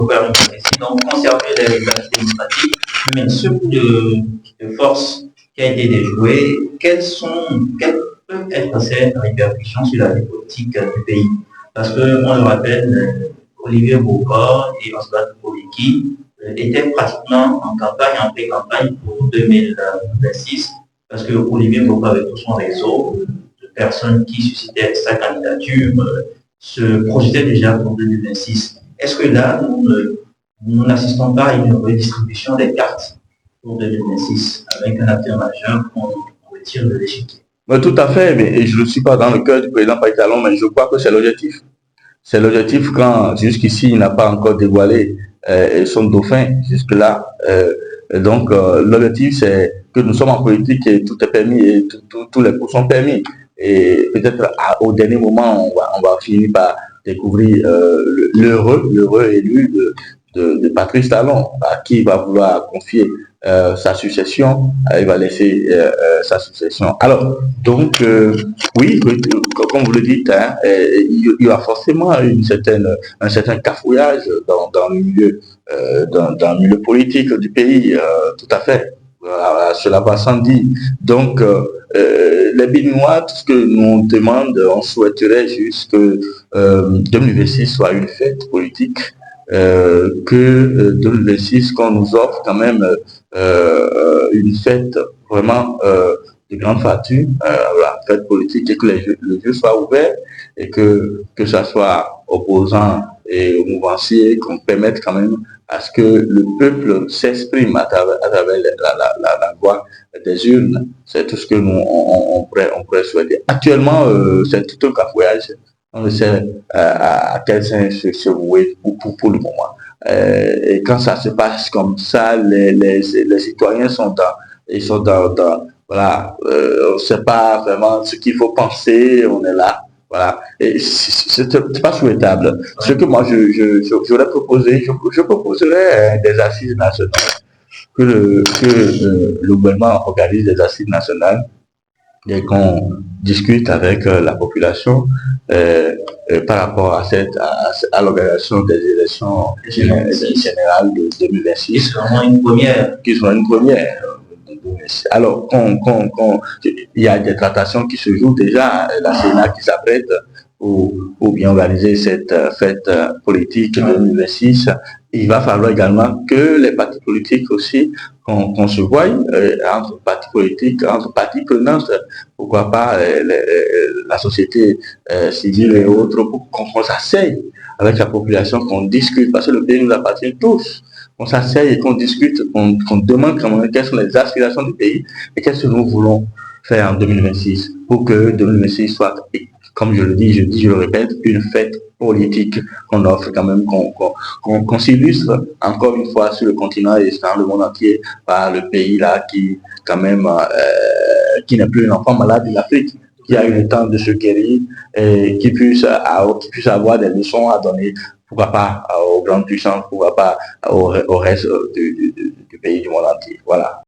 gouvernement ici, donc conserver les libertés démocratiques, mais ce coup de force qui a été déjoué, quelles peuvent être ces répercussions sur la vie politique du pays? Parce qu'on le rappelle, Olivier Bocor et Oswald Koliki étaient pratiquement en campagne, en pré-campagne pour 2026, parce que Olivier Bocor avait tout son réseau de personnes qui suscitaient sa candidature, se projetait déjà pour 2026. Est-ce que là, nous n'assistons pas à une redistribution des cartes pour 2026 avec un acteur majeur qu'on retire de l'échiquier? Tout à fait, mais je ne suis pas dans le cœur du président Païtalon, mais je crois que c'est l'objectif. C'est l'objectif quand jusqu'ici il n'a pas encore dévoilé son dauphin jusque-là. L'objectif c'est que nous sommes en politique et tout est permis et tous les coups sont permis. Et peut-être au dernier moment on va finir par découvrir l'heureux élu de Patrice Talon à qui il va vouloir confier sa succession, il va laisser sa succession. Alors, donc, oui, comme vous le dites, hein, il y aura forcément un certain cafouillage dans le milieu politique du pays, tout à fait. Voilà, cela va sans dire. Donc, les Béninois, tout ce que nous demande, on souhaiterait juste que 2026 soit une fête politique, que 2026 qu'on nous offre quand même une fête vraiment de grande facture, la fête politique, et que le jeu soit ouvert et que ça soit opposant et mouvancier, qu'on permette quand même à ce que le peuple s'exprime à travers la voix des urnes. C'est tout ce que nous on pourrait souhaiter. Actuellement, c'est tout un cafouillage. On ne sait à quel sens se vouer pour le moment. Et quand ça se passe comme ça, les citoyens sont voilà, on ne sait pas vraiment ce qu'il faut penser, on est là, voilà. Et c'est pas souhaitable. Ce que moi j'aurais proposé, je proposerais des assises nationales, que le gouvernement organise des assises nationales et qu'on discute avec la population par rapport à l'organisation des élections générales de 2026. Qui sera une première. Alors, il y a des tractations qui se jouent déjà, la Sénat qui s'apprête pour bien organiser cette fête politique de 2026. Il va falloir également que les partis politiques aussi, qu'on se voie entre partis politiques, entre partis prenants, pourquoi pas la société civile et autres, pour qu'on s'asseye avec la population, qu'on discute, parce que le pays nous appartient tous. Qu'on s'asseye et qu'on discute, qu'on demande quelles sont les aspirations du pays et qu'est-ce que nous voulons faire en 2026 pour que 2026 soit, comme je le dis, je le répète, une fête politique qu'on offre quand même, qu'on s'illustre encore une fois sur le continent et dans le monde entier par le pays là qui quand même qui n'est plus un enfant malade de l'Afrique, qui a eu le temps de se guérir et qui puisse avoir des leçons à donner, pourquoi pas aux grandes puissances, pourquoi pas au reste du pays, du monde entier. Voilà.